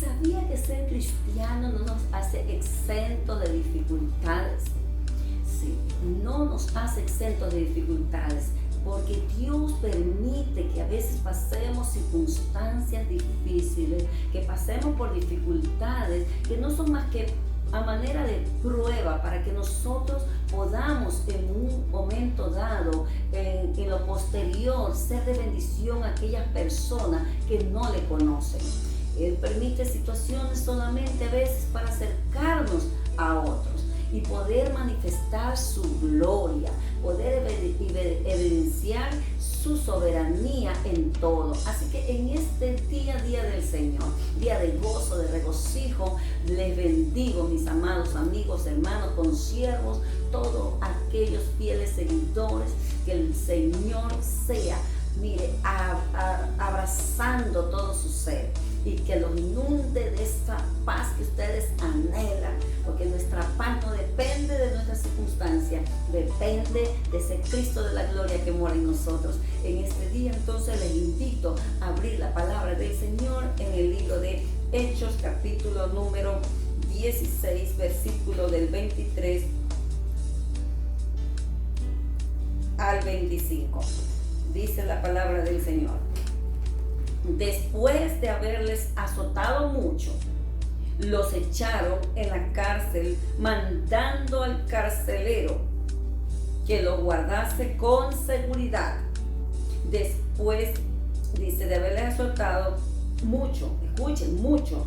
¿Sabía que ser cristiano no nos hace exentos de dificultades? Sí, no nos hace exentos de dificultades, porque Dios permite que a veces pasemos circunstancias difíciles, que pasemos por dificultades que no son más que a manera de prueba para que nosotros podamos en un momento dado, en lo posterior, ser de bendición a aquellas personas que no le conocen. Él permite situaciones solamente a veces para acercarnos a otros y poder manifestar su gloria, poder evidenciar su soberanía en todo. Así que en este día del Señor, día de gozo, de regocijo, les bendigo, mis amados amigos, hermanos, consiervos, todos aquellos fieles seguidores, que el Señor sea, mire, abrazando todo su ser y que los inunde de esa paz que ustedes anhelan, porque nuestra paz no depende de nuestras circunstancias, depende de ese Cristo de la gloria que mora en nosotros. En este día entonces les invito a abrir la palabra del Señor en el libro de Hechos, capítulo número 16, versículo del 23 al 25. Dice la palabra del Señor: después de haberles azotado mucho, los echaron en la cárcel, mandando al carcelero que los guardase con seguridad. Después, dice, de haberles azotado mucho, escuchen, mucho,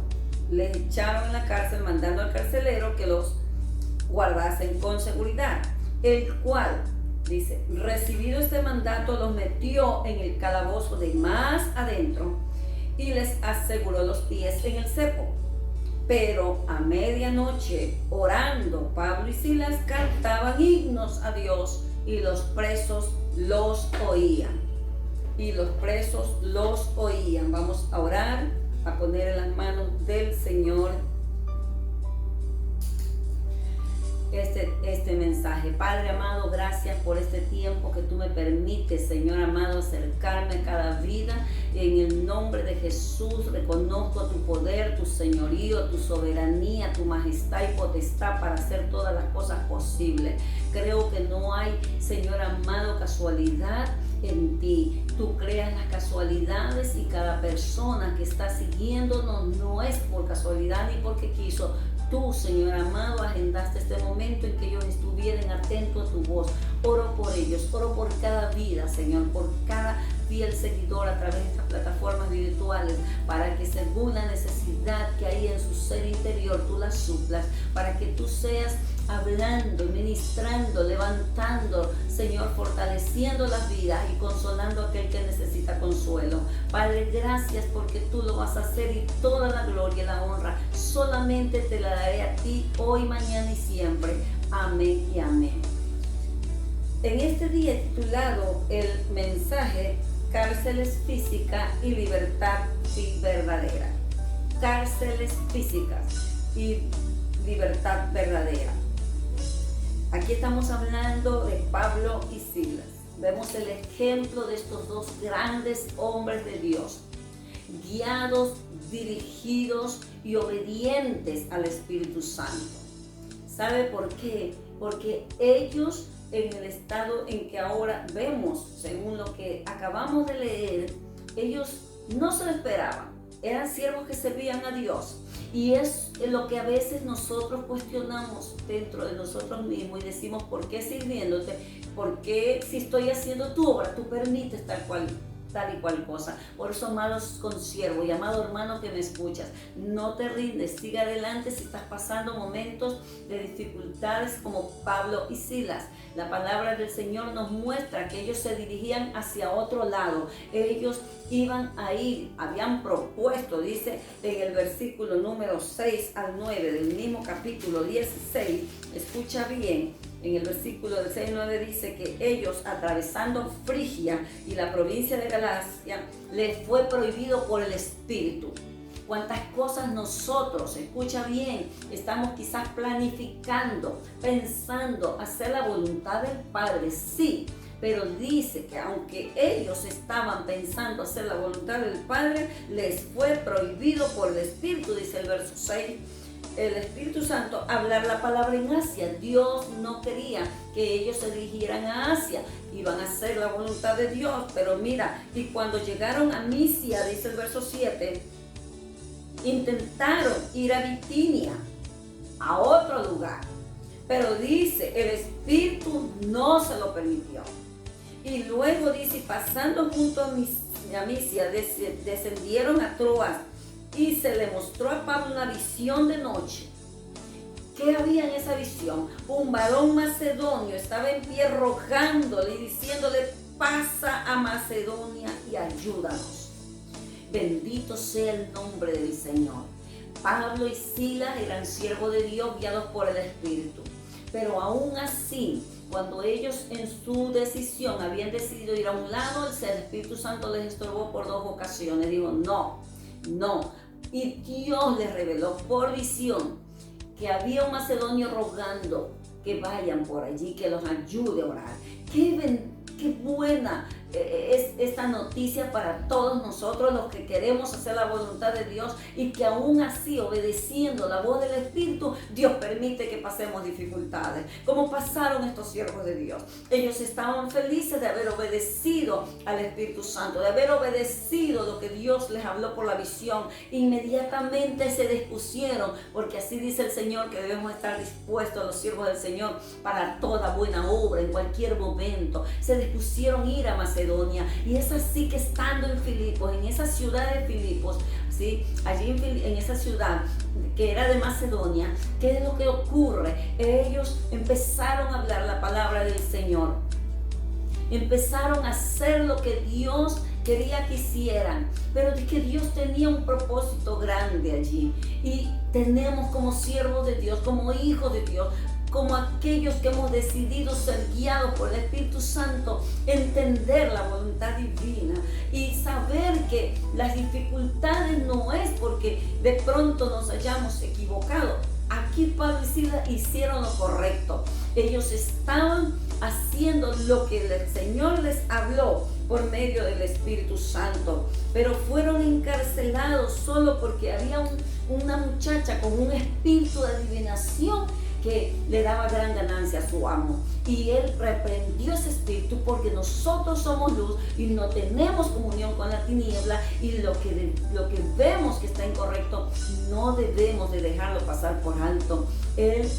les echaron en la cárcel, mandando al carcelero que los guardasen con seguridad, el cual, dice, recibido este mandato, los metió en el calabozo de más adentro y les aseguró los pies en el cepo. Pero a medianoche, orando, Pablo y Silas cantaban himnos a Dios y los presos los oían. Y los presos los oían. Vamos a orar, a poner en las manos del Señor este mensaje. Padre amado, gracias por este tiempo que tú me permites, Señor amado, acercarme a cada vida. En el nombre de Jesús reconozco tu poder, tu señorío, tu soberanía, tu majestad y potestad para hacer todas las cosas posibles. Creo que no hay, Señor amado, casualidad en ti. Tú creas las casualidades y cada persona que está siguiéndonos no es por casualidad ni porque quiso. Tú, Señor amado, agendaste este momento en que ellos estuvieran atentos a tu voz. Oro por ellos, oro por cada vida, Señor, por cada fiel seguidor a través de estas plataformas virtuales, para que según la necesidad que hay en su ser interior, tú la suplas, para que tú seas hablando, ministrando, levantando, Señor, fortaleciendo las vidas y consolando a aquel que necesita consuelo. Padre, gracias porque tú lo vas a hacer y toda la gloria y la honra solamente te la daré a ti hoy, mañana y siempre. Amén y amén. En este día he titulado el mensaje Cárceles físicas y libertad verdadera. Cárceles físicas y libertad verdadera. Aquí estamos hablando de Pablo y Silas. Vemos el ejemplo de estos dos grandes hombres de Dios, guiados, dirigidos y obedientes al Espíritu Santo. ¿Sabe por qué? Porque ellos, en el estado en que ahora vemos, según lo que acabamos de leer, ellos no se lo esperaban. Eran siervos que servían a Dios. Y es lo que a veces nosotros cuestionamos dentro de nosotros mismos y decimos: ¿por qué sirviéndote? ¿Por qué, si estoy haciendo tu obra, tú permites tal y cual cosa? Por eso, amados consiervos y amado hermano que me escuchas, no te rindes, sigue adelante si estás pasando momentos de dificultades como Pablo y Silas. La palabra del Señor nos muestra que ellos se dirigían hacia otro lado. Ellos iban a ir, habían propuesto, dice en el versículo número 6 al 9 del mismo capítulo 16, escucha bien, en el versículo del 6 al 9 dice que ellos, atravesando Frigia y la provincia de Galacia, les fue prohibido por el Espíritu. Cuántas cosas nosotros, escucha bien, estamos quizás planificando, pensando hacer la voluntad del Padre, sí, Pero dice que aunque ellos estaban pensando hacer la voluntad del Padre, les fue prohibido por el Espíritu, dice el verso 6, el Espíritu Santo, hablar la palabra en Asia. Dios no quería que ellos se dirigieran a Asia, iban a hacer la voluntad de Dios. Pero mira, y cuando llegaron a Misia, dice el verso 7, intentaron ir a Bitinia, a otro lugar, pero dice, el Espíritu no se lo permitió. Y luego dice, pasando junto a Misia, descendieron a Troas, y se le mostró a Pablo una visión de noche. ¿Qué había en esa visión? Un varón macedonio estaba en pie rogándole y diciéndole, pasa a Macedonia y ayúdanos. Bendito sea el nombre del Señor. Pablo y Silas eran siervos de Dios guiados por el Espíritu. Pero aún así, cuando ellos en su decisión habían decidido ir a un lado, el Espíritu Santo les estorbó por 2 ocasiones. Dijo, no. Y Dios les reveló por visión que había un macedonio rogando que vayan por allí, que los ayude a orar. Qué buena es esta noticia para todos nosotros los que queremos hacer la voluntad de Dios, y que aún así, obedeciendo la voz del Espíritu, Dios permite que pasemos dificultades, como pasaron estos siervos de Dios. Ellos estaban felices de haber obedecido al Espíritu Santo, de haber obedecido lo que Dios les habló por la visión. Inmediatamente se dispusieron, porque así dice el Señor, que debemos estar dispuestos, los siervos del Señor, para toda buena obra en cualquier momento. Se dispusieron a ir a Macedonia, y es así que estando en Filipos, en esa ciudad de Filipos, ¿sí? Allí en esa ciudad que era de Macedonia, ¿qué es lo que ocurre? Ellos empezaron a hablar la palabra del Señor, empezaron a hacer lo que Dios quería que hicieran, pero es que Dios tenía un propósito grande allí, y tenemos como siervos de Dios, como hijos de Dios, como aquellos que hemos decidido ser guiados por el Espíritu Santo, entender la voluntad divina y saber que las dificultades no es porque de pronto nos hayamos equivocado. Aquí Pablo y Silas hicieron lo correcto. Ellos estaban haciendo lo que el Señor les habló por medio del Espíritu Santo, pero fueron encarcelados solo porque había una muchacha con un espíritu de adivinación que le daba gran ganancia a su amo, y él reprendió ese espíritu, porque nosotros somos luz y no tenemos comunión con la tiniebla, y lo que vemos que está incorrecto no debemos de dejarlo pasar por alto. Él,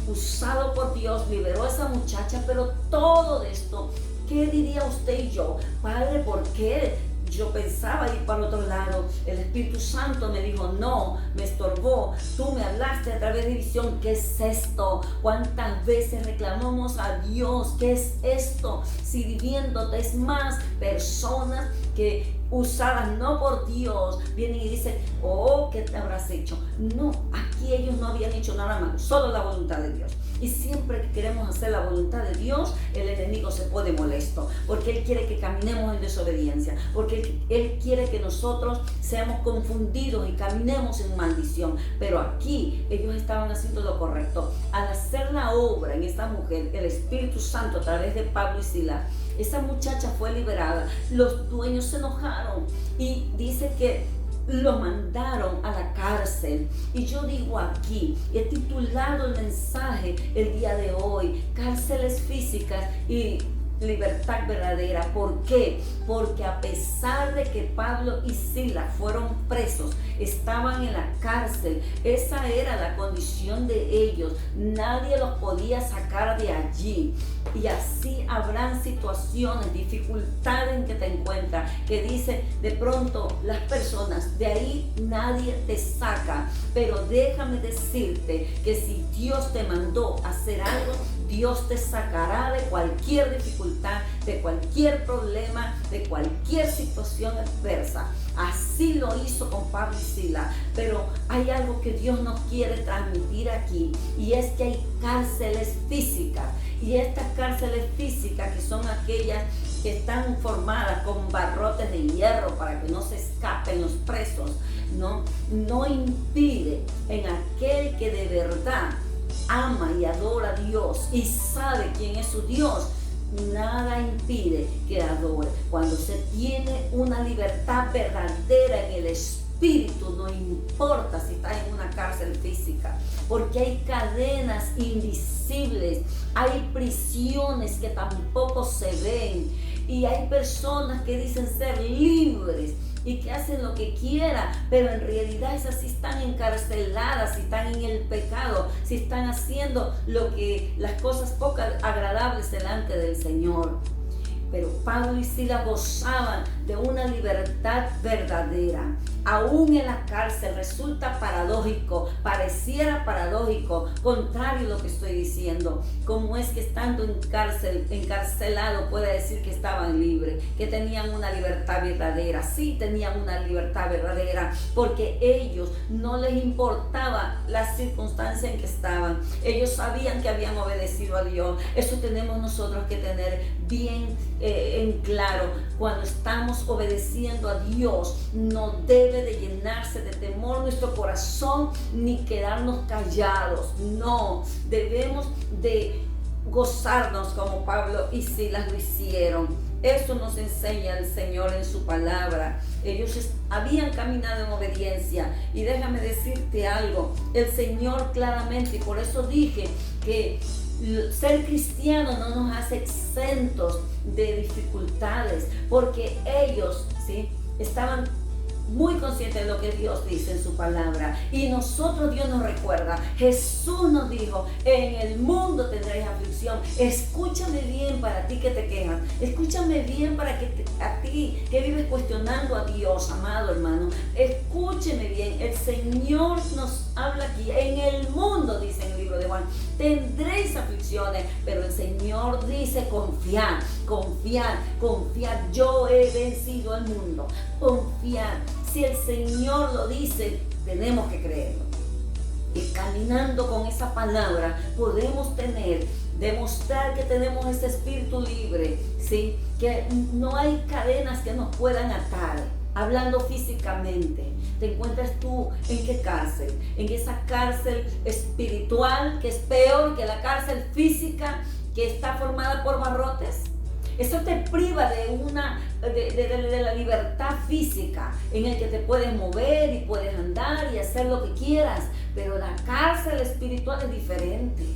usado por Dios, liberó a esa muchacha, pero todo esto, ¿qué diría usted y yo? Padre, ¿por qué? Yo pensaba ir para otro lado. El Espíritu Santo me dijo, no, me estorbó. Tú me hablaste a través de visión. ¿Qué es esto? ¿Cuántas veces reclamamos a Dios? ¿Qué es esto? Sirviéndote. Es más, personas que usadas no por Dios vienen y dicen, oh, ¿qué te habrás hecho? No, aquí ellos no habían hecho nada malo, solo la voluntad de Dios. Y siempre que queremos hacer la voluntad de Dios, el enemigo se pone molesto, porque él quiere que caminemos en desobediencia, porque él quiere que nosotros seamos confundidos y caminemos en maldición. Pero aquí ellos estaban haciendo lo correcto. Al hacer la obra en esta mujer, el Espíritu Santo, a través de Pablo y Silas, esa muchacha fue liberada. Los dueños se enojaron y dice que lo mandaron a la cárcel. Y yo digo aquí, he titulado el mensaje el día de hoy, cárceles físicas y libertad verdadera. ¿Por qué? Porque a pesar de que Pablo y Silas fueron presos, estaban en la cárcel, esa era la condición de ellos, nadie los podía sacar de allí. Y así habrán situaciones, dificultades en que te encuentras, que dice de pronto las personas, de ahí nadie te saca. Pero déjame decirte que si Dios te mandó a hacer algo, Dios te sacará de cualquier dificultad, de cualquier problema, de cualquier situación adversa. Así lo hizo con Pablo y Silas. Pero hay algo que Dios nos quiere transmitir aquí, y es que hay cárceles físicas. Y estas cárceles físicas, que son aquellas que están formadas con barrotes de hierro para que no se escapen los presos, no impide en aquel que de verdad ama y adora a Dios y sabe quién es su Dios, nada impide que adore. Cuando se tiene una libertad verdadera en el espíritu, no importa si estás en una cárcel física, porque hay cadenas invisibles, hay prisiones que tampoco se ven, y hay personas que dicen ser libres y que hacen lo que quieran, pero en realidad esas sí están encarceladas, si están en el pecado, si están haciendo las cosas poco agradables delante del Señor. Pero Pablo y Silas gozaban de una libertad verdadera. Aún en la cárcel resulta paradójico, pareciera paradójico, contrario a lo que estoy diciendo. ¿Cómo es que estando en cárcel, encarcelado, puede decir que estaban libres, que tenían una libertad verdadera? Sí, tenían una libertad verdadera, porque ellos no les importaba la circunstancia en que estaban. Ellos sabían que habían obedecido a Dios. Eso tenemos nosotros que tener bien en claro. Cuando estamos obedeciendo a Dios, no debe de llenarse de temor nuestro corazón ni quedarnos callados. No, debemos de gozarnos como Pablo y Silas lo hicieron. Eso nos enseña el Señor en su palabra. Ellos habían caminado en obediencia. Y déjame decirte algo, el Señor claramente, y por eso dije que ser cristiano no nos hace exentos de dificultades, porque ellos, ¿sí?, estaban muy conscientes de lo que Dios dice en su palabra. Y nosotros, Dios nos recuerda, Jesús nos dijo: en el mundo tendréis aflicción. Escúchame bien para ti que te quejas, escúchame bien para que a ti que vives cuestionando a Dios, amado hermano, escúcheme bien. El Señor nos habla aquí: en el mundo, dice en el libro de Juan, tendréis aflicciones, pero el Señor dice: confiad, confiad, confiad, yo he vencido al mundo. Confiad. Si el Señor lo dice, tenemos que creerlo. Y caminando con esa palabra podemos demostrar que tenemos ese espíritu libre, ¿sí? Que no hay cadenas que nos puedan atar. Hablando físicamente, ¿te encuentras tú en qué cárcel? En esa cárcel espiritual que es peor que la cárcel física, que está formada por barrotes. Eso te priva de la libertad física, en el que te puedes mover y puedes andar y hacer lo que quieras. Pero la cárcel espiritual es diferente.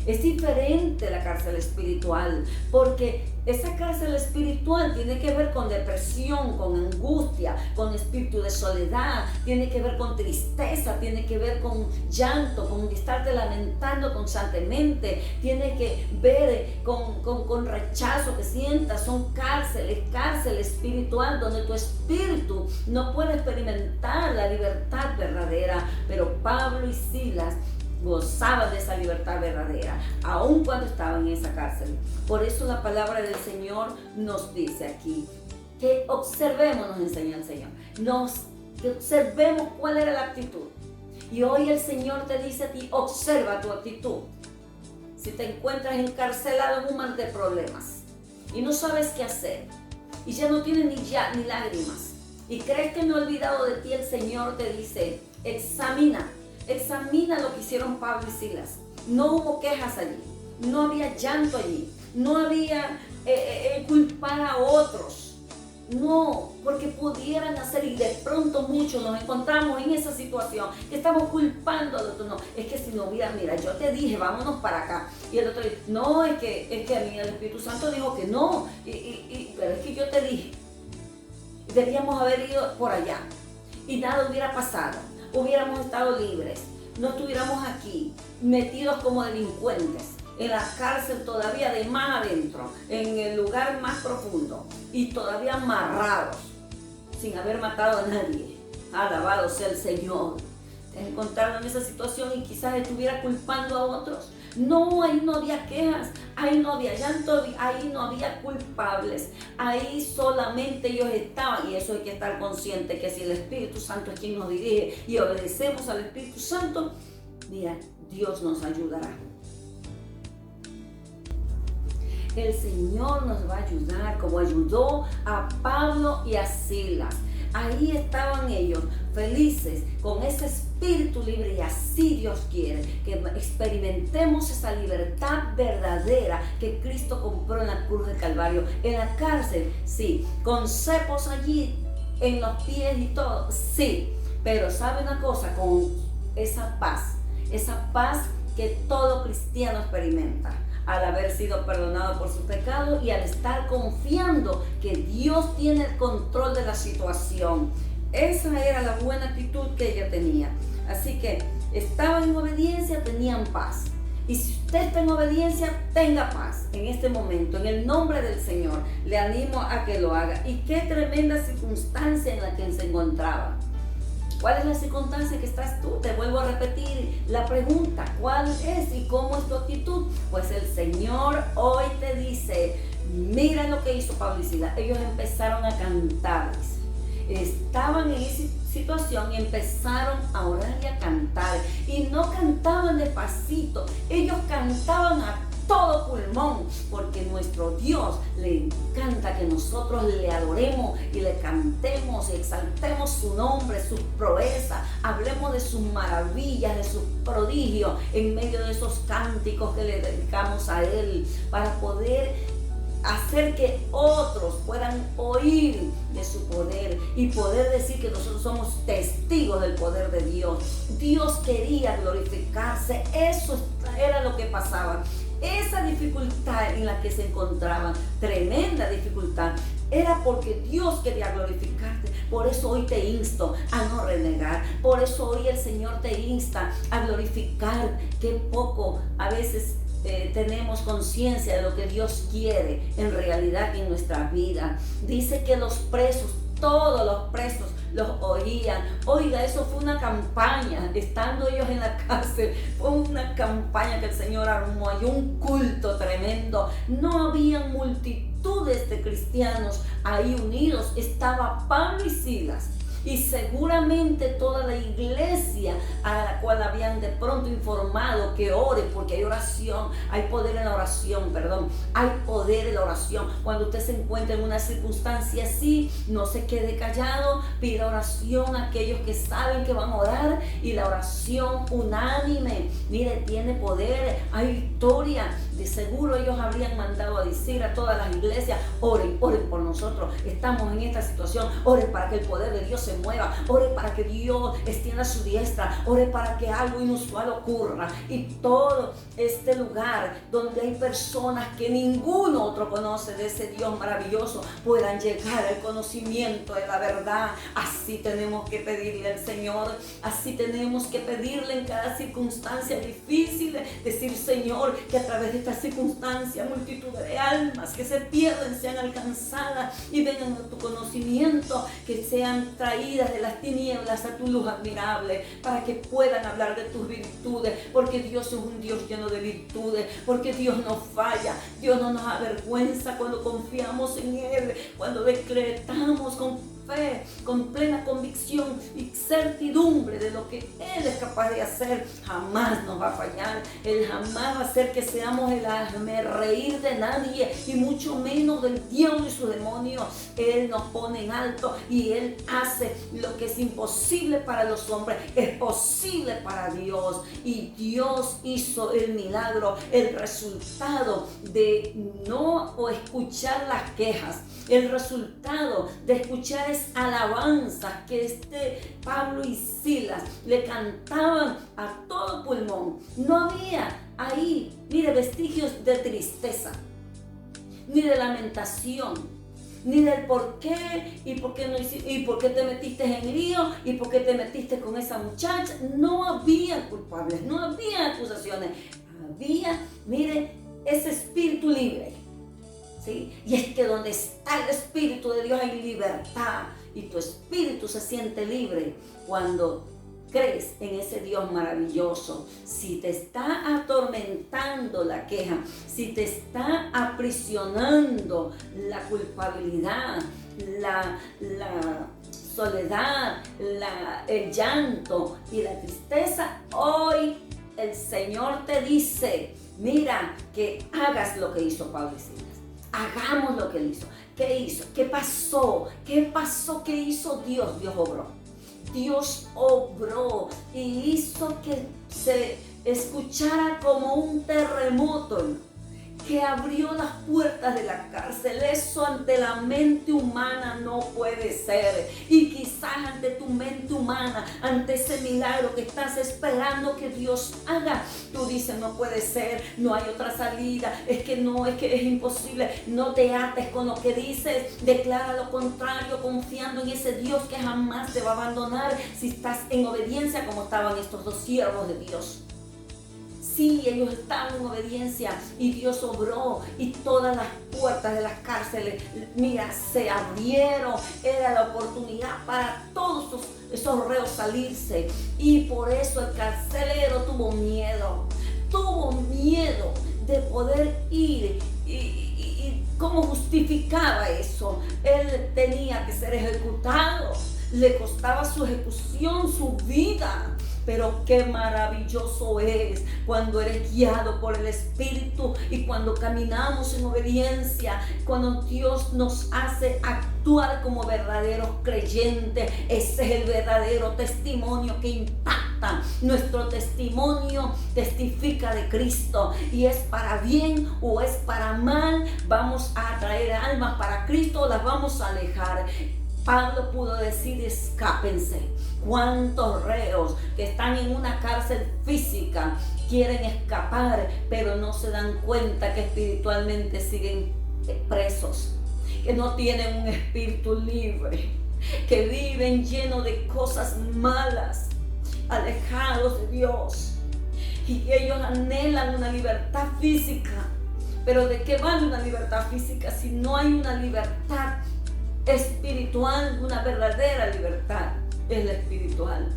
Es diferente la cárcel espiritual, porque esa cárcel espiritual tiene que ver con depresión, con angustia, con espíritu de soledad, tiene que ver con tristeza, tiene que ver con llanto, con estarte lamentando constantemente, tiene que ver con rechazo que sientas. Son cárcel espiritual donde tu espíritu no puede experimentar la libertad verdadera. Pero Pablo y Silas gozaban de esa libertad verdadera, aun cuando estaban en esa cárcel. Por eso la palabra del Señor nos dice aquí que observemos, nos enseña el Señor, que observemos cuál era la actitud. Y hoy el Señor te dice a ti: observa tu actitud. Si te encuentras encarcelado en un mar de problemas y no sabes qué hacer, y ya no tienes ni lágrimas, y crees que me he olvidado de ti, el Señor te dice: examina lo que hicieron Pablo y Silas. No hubo quejas allí, no había llanto allí, no había culpar a otros. No, porque pudieran hacer, y de pronto muchos nos encontramos en esa situación que estamos culpando al otro. No, es que si no hubiera, mira, yo te dije, vámonos para acá, y el otro dice: no, es que a mí el Espíritu Santo dijo que no, pero es que yo te dije, debíamos haber ido por allá y nada hubiera pasado, hubiéramos estado libres, no estuviéramos aquí metidos como delincuentes en la cárcel, todavía de más adentro, en el lugar más profundo, y todavía amarrados sin haber matado a nadie. Alabado sea el Señor. Te has encontrado en esa situación y quizás estuviera culpando a otros. No, ahí no había quejas, ahí no había llanto, ahí no había culpables, ahí solamente ellos estaban. Y eso hay que estar consciente, que si el Espíritu Santo es quien nos dirige y obedecemos al Espíritu Santo, mira, Dios nos ayudará. El Señor nos va a ayudar, como ayudó a Pablo y a Silas. Ahí estaban ellos, felices, con ese espíritu libre, y así Dios quiere que experimentemos esa libertad verdadera que Cristo compró en la cruz del Calvario, en la cárcel, sí, con cepos allí en los pies y todo, sí, pero sabe una cosa, con esa paz que todo cristiano experimenta al haber sido perdonado por sus pecados y al estar confiando que Dios tiene el control de la situación. Esa era la buena actitud que ella tenía. Así que estaban en obediencia, tenían paz. Y si usted está en obediencia, tenga paz en este momento. En el nombre del Señor, le animo a que lo haga. Y qué tremenda circunstancia en la que se encontraba. ¿Cuál es la circunstancia que estás tú? Te vuelvo a repetir la pregunta, ¿cuál es y cómo es tu actitud? Pues el Señor hoy te dice, mira lo que hizo Pablo y Silas. Ellos empezaron a cantar, estaban en esa situación y empezaron a orar y a cantar. Y no cantaban despacito, ellos cantaban a todo pulmón, porque nuestro Dios le encanta que nosotros le adoremos y le cantemos y exaltemos su nombre, sus proezas, hablemos de sus maravillas, de sus prodigios en medio de esos cánticos que le dedicamos a Él, para poder hacer que otros puedan oír de su poder y poder decir que nosotros somos testigos del poder de Dios. Dios quería glorificarse, eso era lo que pasaba. Esa dificultad en la que se encontraban, tremenda dificultad, era porque Dios quería glorificarte. Por eso hoy te insto a no renegar. Por eso hoy el Señor te insta a glorificar. Qué poco a veces tenemos conciencia de lo que Dios quiere en realidad en nuestra vida. Dice que los presos, todos los presos, los oían. Oiga, eso fue una campaña, estando ellos en la cárcel, fue una campaña que el Señor armó, hay un culto tremendo. No habían multitudes de cristianos ahí unidos, estaba Pablo y Silas. Y seguramente toda la iglesia a la cual habían de pronto informado que ore, porque hay oración, hay poder en la oración, hay poder en la oración. Cuando usted se encuentra en una circunstancia así, no se quede callado, pida oración a aquellos que saben que van a orar, y la oración unánime, mire, tiene poder, hay victoria. De seguro ellos habrían mandado a decir a todas las iglesias, oren por nosotros, estamos en esta situación, oren para que el poder de Dios se mueva, ore para que Dios extienda su diestra, ore para que algo inusual ocurra. Y todo este lugar donde hay personas que ninguno otro conoce de ese Dios maravilloso, puedan llegar al conocimiento de la verdad. Así tenemos que pedirle al Señor, así tenemos que pedirle en cada circunstancia difícil, decir, Señor, que a través de esta circunstancia multitud de almas que se pierden sean alcanzadas y vengan a tu conocimiento, que sean traídas de las tinieblas a tu luz admirable, para que puedan hablar de tus virtudes, porque Dios es un Dios lleno de virtudes, porque Dios no falla, Dios no nos avergüenza cuando confiamos en Él, cuando decretamos con fe, con plena convicción y certidumbre de lo que Él es capaz de hacer. Jamás nos va a fallar. Él jamás va a hacer que seamos el hazmerreír de nadie, y mucho menos del diablo y sus demonios. Él nos pone en alto y Él hace lo que es imposible para los hombres, es posible para Dios. Y Dios hizo el milagro, el resultado de no escuchar las quejas, el resultado de escuchar alabanzas que Pablo y Silas le cantaban a todo pulmón. No había ahí, mire, vestigios de tristeza, ni de lamentación, ni del por qué y por qué no hiciste, y por qué te metiste en lío y por qué te metiste con esa muchacha. No había culpables, no había acusaciones, había, mire, ese espíritu libre. ¿Sí? Y es que donde está el Espíritu de Dios hay libertad, y tu espíritu se siente libre cuando crees en ese Dios maravilloso. Si te está atormentando la queja, si te está aprisionando la culpabilidad, la soledad, el llanto y la tristeza, hoy el Señor te dice, mira, que hagas lo que hizo Pablo y Silas. Hagamos lo que Él hizo. ¿Qué hizo? ¿Qué pasó? ¿Qué pasó? ¿Qué hizo Dios? Dios obró. Dios obró y hizo que se escuchara como un terremoto que abrió las puertas de la cárcel. Eso ante la mente humana no puede ser. Y quizás ante tu mente humana, ante ese milagro que estás esperando que Dios haga, tú dices, no puede ser, no hay otra salida, es que es imposible. No te ates con lo que dices, declara lo contrario, confiando en ese Dios que jamás te va a abandonar si estás en obediencia como estaban estos dos siervos de Dios. Sí, ellos estaban en obediencia y Dios obró y todas las puertas de las cárceles, mira, se abrieron. Era la oportunidad para todos esos reos salirse, y por eso el carcelero tuvo miedo de poder ir. ¿Y cómo justificaba eso? Él tenía que ser ejecutado, le costaba su ejecución, su vida. Pero qué maravilloso es cuando eres guiado por el Espíritu y cuando caminamos en obediencia, cuando Dios nos hace actuar como verdaderos creyentes. Ese es el verdadero testimonio que impacta. Nuestro testimonio testifica de Cristo, y es para bien o es para mal. Vamos a atraer almas para Cristo o las vamos a alejar. Pablo pudo decir, escápense. ¿Cuántos reos que están en una cárcel física quieren escapar, pero no se dan cuenta que espiritualmente siguen presos, que no tienen un espíritu libre, que viven llenos de cosas malas, alejados de Dios? Y ellos anhelan una libertad física. Pero ¿de qué vale una libertad física si no hay una libertad espiritual? Una verdadera libertad es la espiritual.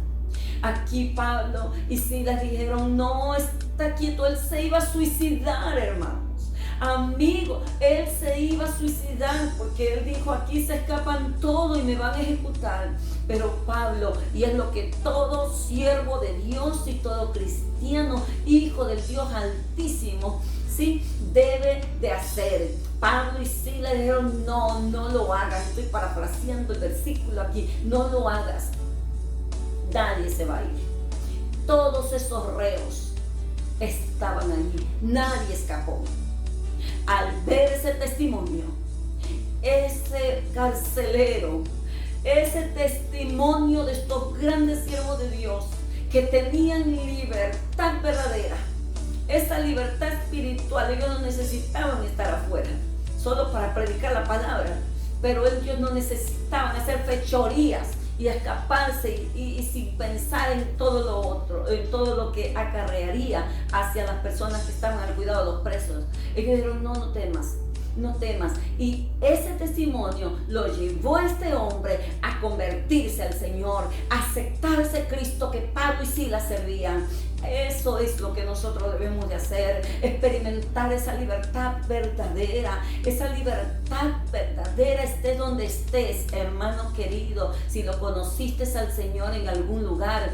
Aquí Pablo y Silas dijeron, no, está quieto. Él se iba a suicidar, hermanos. Amigo, él se iba a suicidar porque él dijo, aquí se escapan todos y me van a ejecutar. Pero Pablo, y es lo que todo siervo de Dios y todo cristiano, hijo del Dios Altísimo, sí, debe de hacer. Pablo y Silas dijeron, no lo hagas. Estoy parafraseando el versículo aquí. No lo hagas. Nadie se va a ir. Todos esos reos estaban allí. Nadie escapó. Al ver ese testimonio, ese carcelero, ese testimonio de estos grandes siervos de Dios que tenían libertad verdadera, esa libertad espiritual, ellos no necesitaban estar afuera solo para predicar la palabra, pero ellos no necesitaban hacer fechorías y escaparse y sin pensar en todo lo otro, en todo lo que acarrearía hacia las personas que estaban al cuidado de los presos. Ellos dijeron, no temas. No temas. Y ese testimonio lo llevó a este hombre a convertirse al Señor, a aceptarse Cristo que Pablo y Silas servían. Eso es lo que nosotros debemos de hacer, experimentar esa libertad verdadera. Esa libertad verdadera, estés donde estés, hermano querido. Si lo conociste al Señor en algún lugar,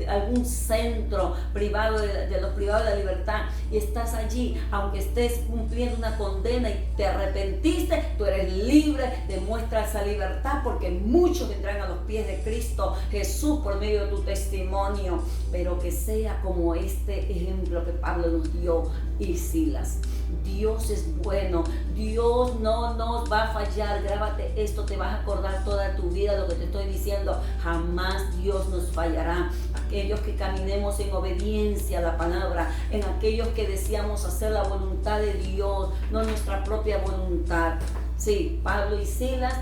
algún centro privado de los privados de la libertad, y estás allí, aunque estés cumpliendo una condena y te arrepentiste, tú eres libre. Demuestra esa libertad, porque muchos vendrán a los pies de Cristo Jesús por medio de tu testimonio. Pero que sea como este ejemplo que Pablo nos dio y Silas. Dios es bueno, Dios no nos va a fallar. Grábate esto, te vas a acordar toda tu vida lo que te estoy diciendo. Jamás Dios nos fallará. Aquellos que caminemos en obediencia a la palabra, en aquellos que deseamos hacer la voluntad de Dios, no nuestra propia voluntad. Sí, Pablo y Silas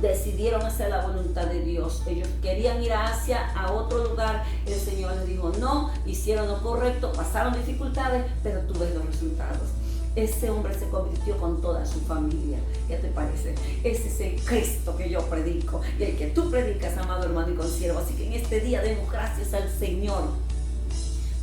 decidieron hacer la voluntad de Dios. Ellos querían ir a Asia, a otro lugar. El Señor les dijo no, hicieron lo correcto, pasaron dificultades, pero tú ves los resultados. Ese hombre se convirtió con toda su familia. ¿Qué te parece? Ese es el Cristo que yo predico y el que tú predicas, amado hermano y consiervo. Así que en este día demos gracias al Señor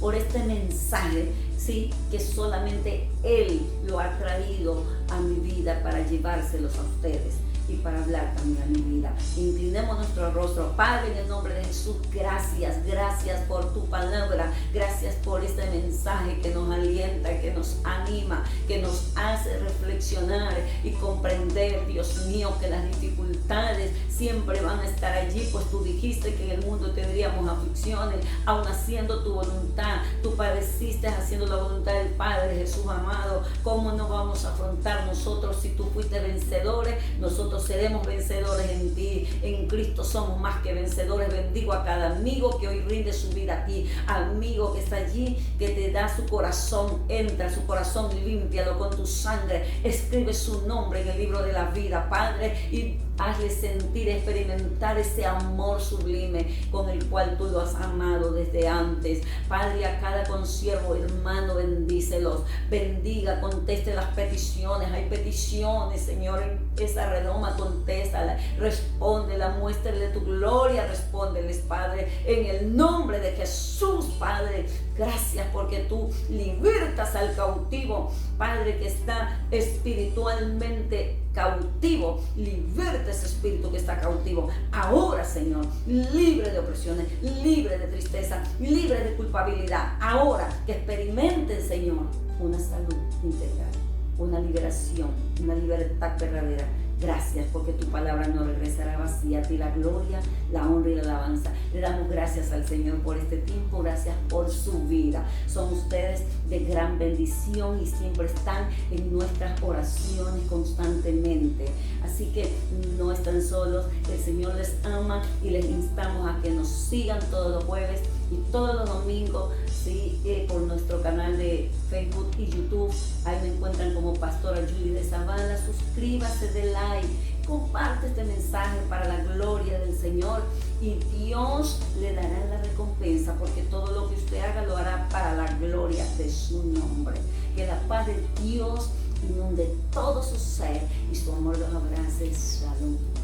por este mensaje, sí, que solamente Él lo ha traído a mi vida para llevárselos a ustedes. y para hablar también a mi vida. Inclinemos nuestro rostro. Padre, en el nombre de Jesús, gracias, gracias por tu palabra, gracias por este mensaje que nos alienta, que nos anima, que nos hace reflexionar y comprender, Dios mío, que las dificultades siempre van a estar allí, pues tú dijiste que en el mundo tendríamos aflicciones, aun haciendo tu voluntad. Tú padeciste haciendo la voluntad del Padre, Jesús amado. ¿Cómo no vamos a afrontar nosotros si tú fuiste vencedores? Nosotros seremos vencedores en ti. En Cristo somos más que vencedores. Bendigo a cada amigo que hoy rinde su vida a ti, amigo que está allí, que te da su corazón. Entra a su corazón, límpialo con tu sangre, escribe su nombre en el libro de la vida, Padre, y hazle sentir, experimentar ese amor sublime con el cual tú lo has amado desde antes. Padre, a cada consiervo, hermano, bendícelos, bendiga, conteste las peticiones. Hay peticiones, Señor, en esa redoma, contéstala, respóndela, muéstrale tu gloria, respóndeles, Padre, en el nombre de Jesús, Padre. Gracias porque tú libertas al cautivo, Padre, que está espiritualmente cautivo. Liberta ese espíritu que está cautivo ahora, Señor, libre de opresiones, libre de tristeza, libre de culpabilidad. Ahora que experimenten, Señor, una salud integral, una liberación, una libertad verdadera. Gracias porque tu palabra no regresará vacía. A ti la gloria, la honra y la alabanza. Le damos gracias al Señor por este tiempo. Gracias por su vida. Son ustedes de gran bendición y siempre están en nuestras oraciones constantemente. Así que no están solos. El Señor les ama y les instamos a que nos sigan todos los jueves y todos los domingos, sí, por nuestro canal de Facebook y YouTube. Ahí me encuentran como Pastora Julie de Zavala. Suscríbase, de like, comparte este mensaje para la gloria del Señor y Dios le dará la recompensa, porque todo lo que usted haga lo hará para la gloria de su nombre. Que la paz de Dios inunde todo su ser y su amor los abrace. Shalom.